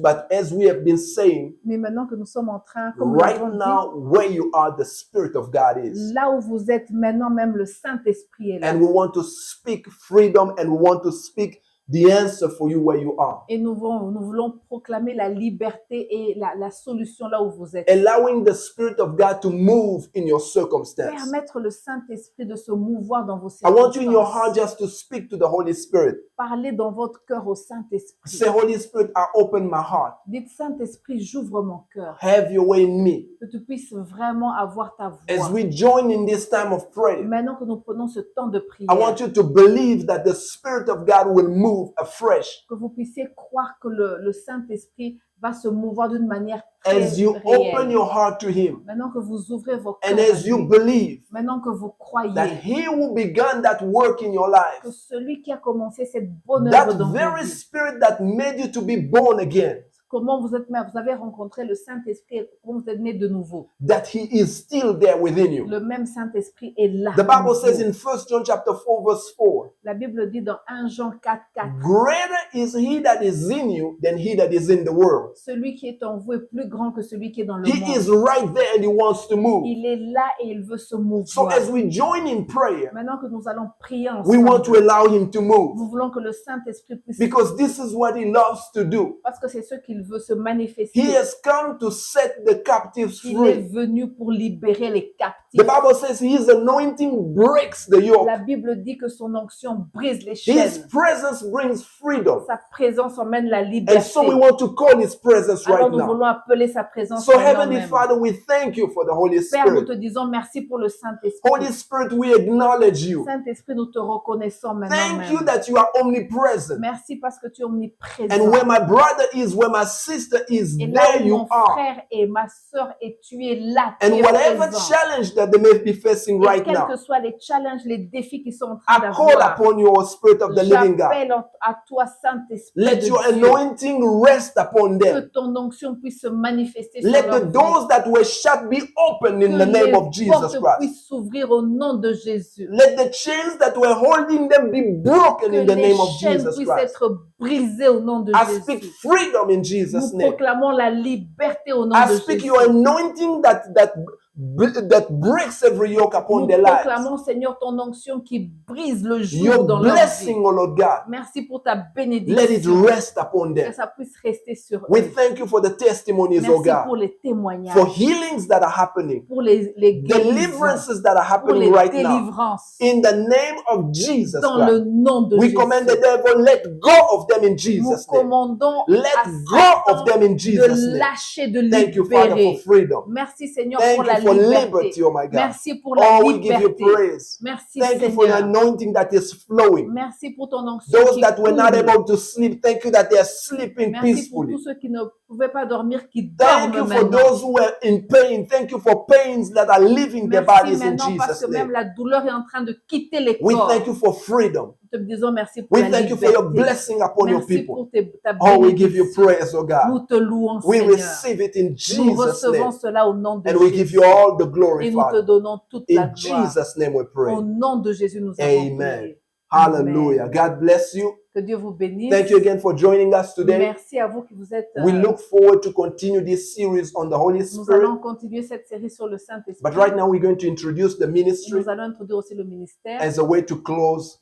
But as we have been saying, Mais maintenant que nous sommes en train, comme nous right l'avons dit, now where you are, the Spirit of God is. là où vous êtes maintenant, même le Saint-Esprit est là. And we want to speak freedom and we want to speak the answer for you where you are. Et nous voulons proclamer la liberté et la solution là où vous êtes. Allowing the Spirit of God to move in your circumstance. Permettre le Saint-Esprit de se mouvoir dans vos I want you in your heart circonstances. just to speak to the Holy Spirit. Parlez dans votre cœur au Saint-Esprit. Say, Holy Spirit, I open my heart. Dites, Saint-Esprit, j'ouvre mon cœur. Have your way in me. Que tu puisses vraiment avoir ta As voix. we join in this time of prayer, Maintenant que nous prenons ce temps de prière, I want you to believe that the Spirit of God will move afresh. que vous puissiez croire que le Saint-Esprit va se mouvoir d'une manière très As you open réelle. your heart to Him, Maintenant que vous ouvrez vos and cœurs, à as you lui, believe maintenant que vous that croyez He will begin that work in your life, que celui qui a commencé cette bonne œuvre that dans vos very vies, Spirit that made you to be born again, comment vous avez rencontré le Saint-Esprit, comment vous êtes né de nouveau. that He is still there within you. Le même Saint-Esprit est là. The en Bible says vous. in 1 John chapter 4 verse 4, La Bible dit dans 1 Jean 4, 4, greater is He that is in you than he that is in the world. celui qui est en vous est plus grand que celui qui est dans le He monde. is right there and He wants to move. Il est là et il veut se So mouvoir. as we join in prayer, Maintenant que nous allons prier we want to ensemble, allow Him to move nous voulons que le Saint-Esprit puisse, because this is what He loves to do. parce que c'est ce qu'il veut se manifester. He has come to set the captives Il est free. venu pour libérer les captifs. The Bible says His anointing breaks the yoke. La Bible dit que son onction brise les His chaînes. presence brings freedom. Sa présence emmène la And liberté. so we want to call His presence Alors right nous now. voulons appeler sa présence So maintenant Heavenly même. Father, we thank you for the Holy Père, nous Spirit. te disons merci pour le Saint-Esprit. Holy Spirit, we acknowledge you. Saint-Esprit, nous te reconnaissons maintenant Thank you même. that you are omnipresent. Merci parce que tu es omniprésent. And where my brother is, where my sister is, Et là there où you mon are. frère et ma sœur et tu es là, tu And es whatever présent. challenge that they may be facing Et right quels now, que soient les challenges, les défis qui sont en train I call d'avoir, upon you, O Spirit of the living God. j'appelle à toi, Saint-Esprit Let de your Dieu, anointing rest upon que them. ton onction puisse se manifester sur Let leur the vie. doors that were shut be opened in Que the name les of Jesus portes Christ. puissent s'ouvrir au nom de Jésus. Let the chains that were holding them be broken Que in the les name of chaînes Jesus puissent Christ. être brisées au nom de I speak Jésus. freedom in Jesus' Nous name. proclamons la liberté au nom I de speak Jésus. your anointing that breaks every yoke upon Nous their lives. proclamons, Seigneur, ton onction qui brise le joug Your dans leur vie. blessing, O Lord God, Merci pour ta let it bénédiction. rest upon Que them. ça puisse rester sur We eux. thank you for the testimonies, O Merci pour God, les témoignages, for healings that are happening, pour les guérisons, deliverances that are pour happening les right now. délivrances. In the name of Jesus Dans Christ, le nom de we Jésus. command the devil, let go of them in Nous Jesus' name. commandons Let à go of Satan them in de Jesus' name. lâcher, de Thank you, Father, for libérer. freedom. Merci Seigneur Thank pour you la for liberté. liberty, oh my God. Merci pour la Oh, we give you liberté. praise. Merci Thank you for your Seigneur. anointing that is flowing. Merci pour ton onction Those qui that were not coule. able to sleep, thank you that they are sleeping Merci pour peacefully. tous ceux qui ne pouvaient pas dormir, qui Thank dorment you for maintenant. those who were in pain. Thank you for pains that are leaving their Merci bodies in maintenant parce Jesus' que même name. la douleur est en train de quitter les We corps. thank you for freedom. Nous te disons merci pour We la thank you for your liberté. blessing upon your Merci people. pour ta Oh, we give you bénédiction. praise, oh Nous God. te louons, We Seigneur. receive it in Nous Jesus' recevons name. cela au nom de And we give Jésus. you all the glory, Et nous te Father. donnons toute la In gloire. Jesus' name we pray. Au nom de Jésus, nous avons Amen. prié. Hallelujah. God bless you. Que Dieu vous bénisse. Thank you again for joining us today. Merci à vous qui vous êtes. We look forward to continue this series on the Holy Nous Spirit. allons continuer cette série sur le Saint-Esprit. But right now we're going to introduce the Et ministry nous allons introduire aussi le ministère. as a way to close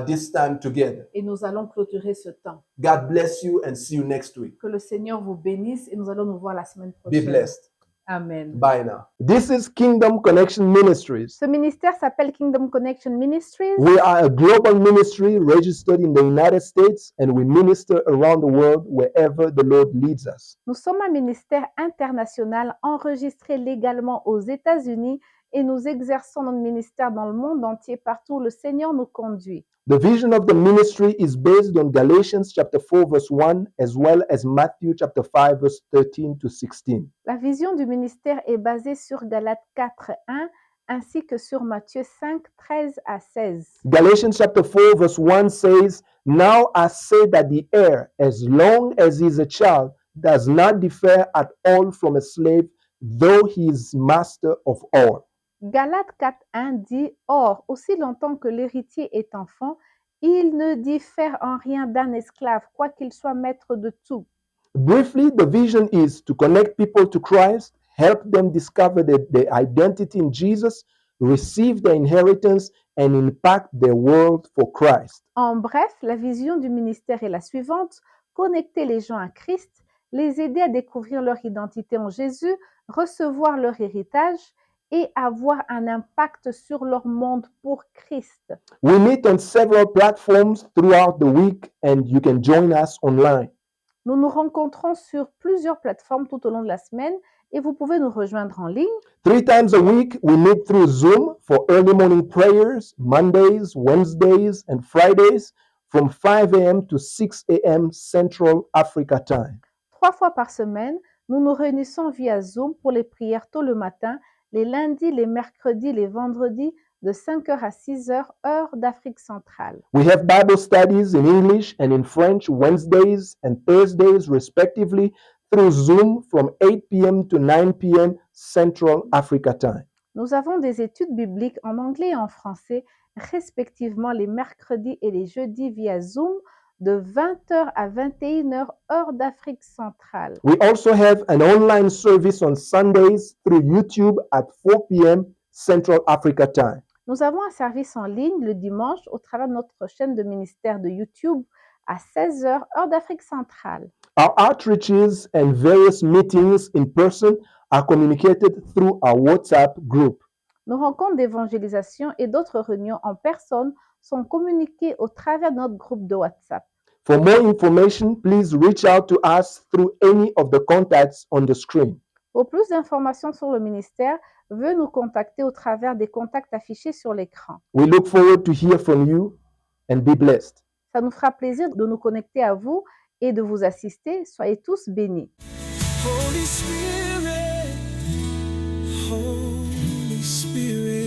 this time together. Et nous allons clôturer ce temps. God bless you and see you next week. Que le Seigneur vous bénisse et nous allons nous voir la semaine Be prochaine. blessed. Amen. Bye now. This is Kingdom Connection Ministries. Ce ministère s'appelle Kingdom Connection Ministries. We are a global ministry registered in the United States and we minister around the world wherever the Lord leads us. Nous sommes un ministère international enregistré légalement aux États-Unis et nous exerçons notre ministère dans le monde entier partout où le Seigneur nous conduit. The vision of the ministry is based on Galatians chapter 4 verse 1 as well as Matthew chapter 5 verse 13 to 16. La vision du ministère est basée sur Galates 4:1 ainsi que sur Matthieu 5, 13 à 16. Galatians chapter 4 verse 1 says, "Now I say that the heir, as long as he is a child, does not differ at all from a slave, though he is master of all. Galates 4.1 dit « Or, aussi longtemps que l'héritier est enfant, il ne diffère en rien d'un esclave, quoiqu'il soit maître de tout. » Briefly, the vision is to connect people to Christ, help them discover their identity in Jesus, receive their inheritance, and impact their world for Christ. En bref, la vision du ministère est la suivante: connecter les gens à Christ, les aider à découvrir leur identité en Jésus, recevoir leur héritage et avoir un impact sur leur monde pour Christ. We meet on several platforms throughout the week, and you can join us online. Nous nous rencontrons sur plusieurs plateformes tout au long de la semaine et vous pouvez nous rejoindre en ligne. 3 times a week, we meet through Zoom for early morning prayers, Mondays, Wednesdays, and Fridays from 5 a.m. to 6 a.m. Central Africa time. 3 fois par semaine, nous nous réunissons via Zoom pour les prières tôt le matin, les lundis, les mercredis, les vendredis, de 5h à 6h, heure d'Afrique centrale. We have Bible studies in English and in French Wednesdays and Thursdays, respectively, through Zoom from 8 p.m. to 9 p.m. Central Africa time. Nous avons des études bibliques en anglais et en français, respectivement les mercredis et les jeudis via Zoom, de 20h à 21h, heure d'Afrique centrale. We also have an online service on Sundays through YouTube at 4 p.m. Central Africa time. Nous avons un service en ligne le dimanche au travers de notre chaîne de ministère de YouTube à 16h, heure d'Afrique centrale. Our outreaches and various meetings in person are communicated through our WhatsApp group. Nos rencontres d'évangélisation et d'autres réunions en personne sont communiquées au travers de notre groupe de WhatsApp. For more information, please reach out to us through any of the contacts on the screen. Pour plus d'informations sur le ministère, veuillez nous contacter au travers des contacts affichés sur l'écran. We look forward to hear from you and be blessed. Ça nous fera plaisir de nous connecter à vous et de vous assister. Soyez tous bénis. Holy Spirit, Holy Spirit.